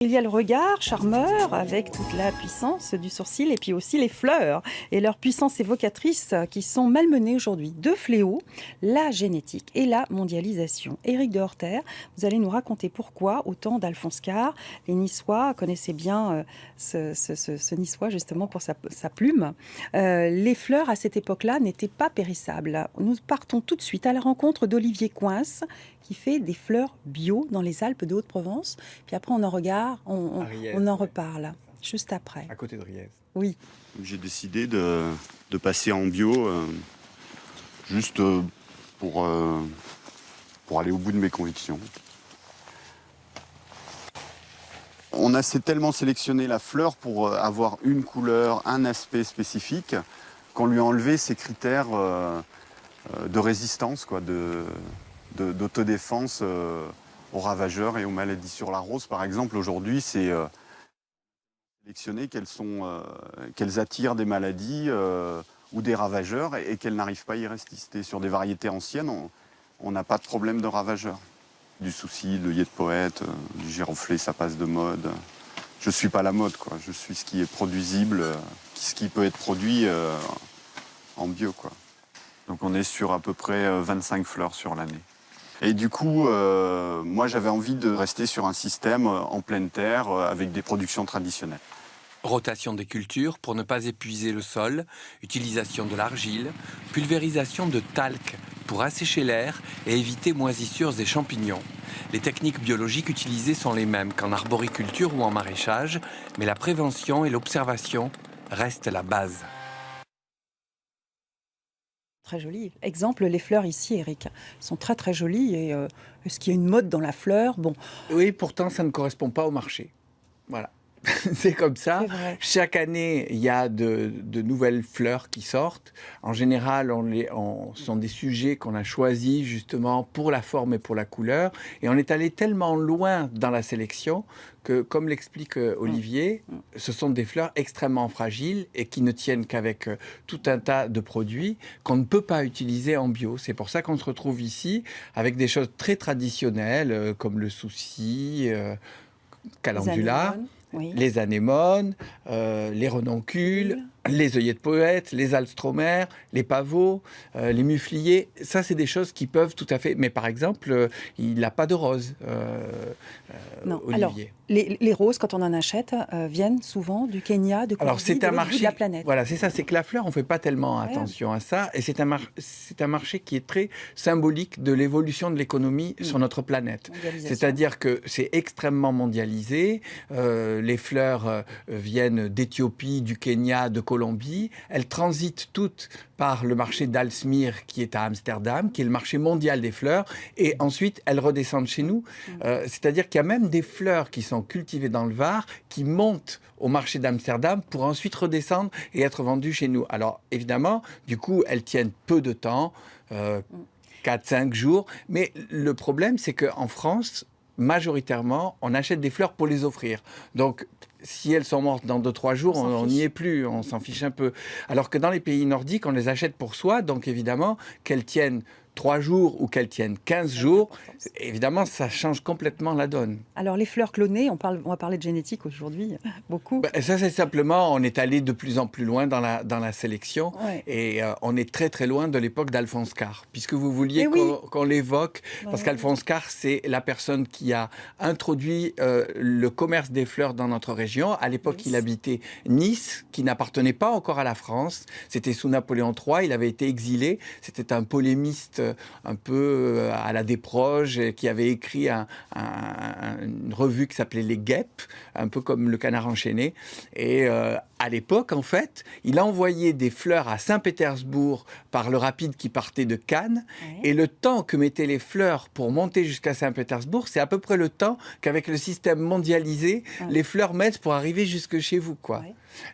Il y a le regard charmeur avec toute la puissance du sourcil et puis aussi les fleurs et leur puissance évocatrice qui sont malmenées aujourd'hui. Deux fléaux, la génétique et la mondialisation. Éric de Horter, vous allez nous raconter pourquoi, au temps d'Alphonse Karr, les Niçois connaissaient bien ce Niçois justement pour sa plume. Les fleurs à cette époque-là n'étaient pas périssables. Nous partons tout de suite à la rencontre d'Olivier Coince qui fait des fleurs bio dans les Alpes de Haute-Provence. Puis après on en regarde. On en reparle juste après. À côté de Riez. Oui. J'ai décidé de passer en bio juste pour aller au bout de mes convictions. On a tellement sélectionné la fleur pour avoir une couleur, un aspect spécifique, qu'on lui a enlevé ces critères de résistance, d'autodéfense aux ravageurs et aux maladies. Sur la rose, par exemple, aujourd'hui, c'est sélectionné qu'elles attirent des maladies ou des ravageurs et qu'elles n'arrivent pas à y résister. Sur des variétés anciennes, on n'a pas de problème de ravageurs. Du souci, le yé de poète, du giroflée, ça passe de mode. Je ne suis pas la mode, quoi. Je suis ce qui est produisible, ce qui peut être produit en bio, quoi. Donc on est sur à peu près 25 fleurs sur l'année. Et du coup, moi, j'avais envie de rester sur un système en pleine terre avec des productions traditionnelles. Rotation des cultures pour ne pas épuiser le sol, utilisation de l'argile, pulvérisation de talc pour assécher l'air et éviter moisissures et champignons. Les techniques biologiques utilisées sont les mêmes qu'en arboriculture ou en maraîchage, mais la prévention et l'observation restent la base. Très joli. Exemple, les fleurs ici, Éric, sont très très jolies. Et est-ce qu'il y a une mode dans la fleur? Bon. Oui, pourtant, ça ne correspond pas au marché. Voilà. C'est comme ça. C'est Chaque année, il y a de nouvelles fleurs qui sortent. En général, ce sont des sujets qu'on a choisis justement pour la forme et pour la couleur. Et on est allé tellement loin dans la sélection que, comme l'explique Olivier, ce sont des fleurs extrêmement fragiles et qui ne tiennent qu'avec tout un tas de produits qu'on ne peut pas utiliser en bio. C'est pour ça qu'on se retrouve ici avec des choses très traditionnelles comme le souci, calendula. Oui. Les anémones, les renoncules, les œillets de poète, les alstromères, les pavots, les mufliers. Ça, c'est des choses qui peuvent tout à fait... Mais par exemple, il n'a pas de rose, Non. Olivier. Alors, les roses, quand on en achète, viennent souvent du Kenya, de Colombie, Alors, c'est un de marché, la planète. Voilà, c'est ça, c'est que la fleur, on ne fait pas tellement attention à ça. Et c'est un marché qui est très symbolique de l'évolution de l'économie sur notre planète. C'est-à-dire que c'est extrêmement mondialisé. Les fleurs viennent d'Éthiopie, du Kenya, de Colombie. Elles transitent toutes par le marché d'Alsmere qui est à Amsterdam, qui est le marché mondial des fleurs. Et ensuite, elles redescendent chez nous. C'est-à-dire qu'il y a même des fleurs qui sont cultivées dans le Var, qui montent au marché d'Amsterdam pour ensuite redescendre et être vendues chez nous. Alors, évidemment, du coup, elles tiennent peu de temps, 4-5 jours. Mais le problème, c'est qu'en France, majoritairement, on achète des fleurs pour les offrir. Donc, si elles sont mortes dans 2-3 jours, on n'y est plus, on s'en fiche un peu. Alors que dans les pays nordiques, on les achète pour soi, donc évidemment, qu'elles tiennent 3 jours ou qu'elles tiennent 15 jours, évidemment, ça change complètement la donne. Alors, les fleurs clonées, on va parler de génétique aujourd'hui, beaucoup. Ça, c'est simplement, on est allé de plus en plus loin dans la sélection, et on est très très loin de l'époque d'Alphonse Karr, puisque vous vouliez qu'on l'évoque, parce qu'Alphonse Karr, c'est la personne qui a introduit le commerce des fleurs dans notre région. À l'époque, il habitait Nice, qui n'appartenait pas encore à la France. C'était sous Napoléon III, il avait été exilé. C'était un polémiste un peu à la Desproges, qui avait écrit une revue qui s'appelait Les Guêpes, un peu comme Le Canard enchaîné. Et à l'époque, en fait, il a envoyé des fleurs à Saint-Pétersbourg par le rapide qui partait de Cannes. Et le temps que mettaient les fleurs pour monter jusqu'à Saint-Pétersbourg, c'est à peu près le temps qu'avec le système mondialisé, les fleurs mettent pour arriver jusque chez vous, quoi.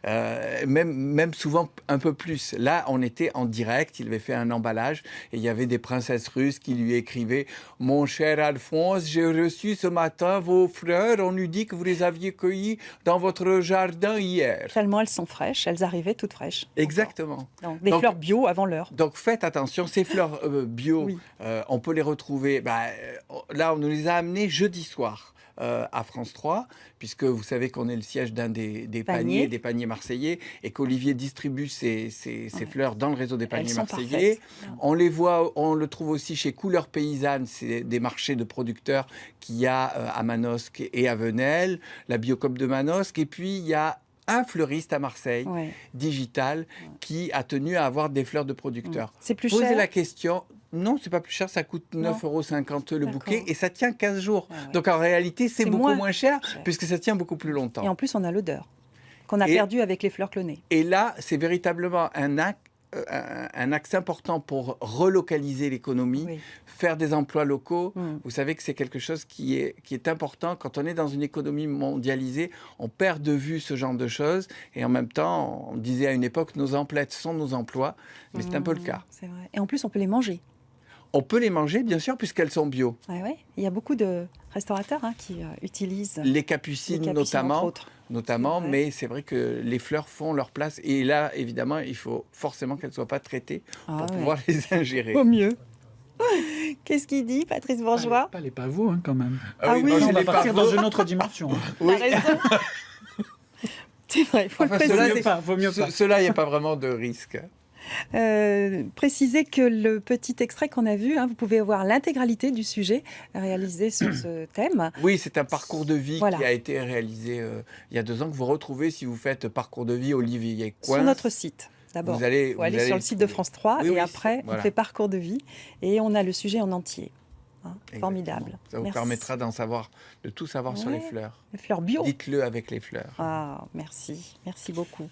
Même souvent un peu plus. Là, on était en direct, il avait fait un emballage et il y avait des princesses russes qui lui écrivaient « Mon cher Alphonse, j'ai reçu ce matin vos fleurs, on nous dit que vous les aviez cueillies dans votre jardin hier. » Tellement elles sont fraîches, elles arrivaient toutes fraîches. Exactement. Donc, des fleurs bio avant l'heure. Donc faites attention, ces fleurs bio, on peut les retrouver, là on nous les a amenées jeudi soir. à France 3, puisque vous savez qu'on est le siège d'un des paniers marseillais, et qu'Olivier distribue ces fleurs dans le réseau des paniers marseillais. On les voit, on le trouve aussi chez Couleurs Paysannes, c'est des marchés de producteurs qu'il y a à Manosque et à Venelle, la Biocoop de Manosque, et puis il y a un fleuriste à Marseille, digital, qui a tenu à avoir des fleurs de producteurs. C'est plus Posez cher. la question. Non, c'est pas plus cher, ça coûte 9,50 € le bouquet et ça tient 15 jours. Donc en réalité, c'est beaucoup moins cher puisque ça tient beaucoup plus longtemps. Et en plus, on a l'odeur qu'on a perdue avec les fleurs clonées. Et là, c'est véritablement un axe important pour relocaliser l'économie, faire des emplois locaux. Vous savez que c'est quelque chose qui est important. Quand on est dans une économie mondialisée, on perd de vue ce genre de choses. Et en même temps, on disait à une époque, nos emplettes sont nos emplois. Mais c'est un peu le cas. C'est vrai. Et en plus, on peut les manger. On peut les manger, bien sûr, puisqu'elles sont bio. Il y a beaucoup de restaurateurs qui utilisent les capucines notamment, mais c'est vrai que les fleurs font leur place. Et là, évidemment, il faut forcément qu'elles ne soient pas traitées pour pouvoir les ingérer. Au mieux. Qu'est-ce qu'il dit, Patrice Bourgeois? Pas les pavots, quand même. On va partir dans une autre dimension. T'as raison. C'est vrai, il faut le préciser. Vaut mieux pas. Cela, il n'y a pas vraiment de risque. Préciser que le petit extrait qu'on a vu, vous pouvez voir l'intégralité du sujet réalisé sur ce thème. Oui, c'est un parcours de vie qui a été réalisé il y a 2 ans, que vous retrouvez si vous faites parcours de vie Olivier Coince. Sur notre site. D'abord, il faut aller sur le site de France 3 et après, on fait parcours de vie et on a le sujet en entier. Formidable. Ça vous permettra de tout savoir sur les fleurs. Les fleurs bio. Dites-le avec les fleurs. Merci beaucoup.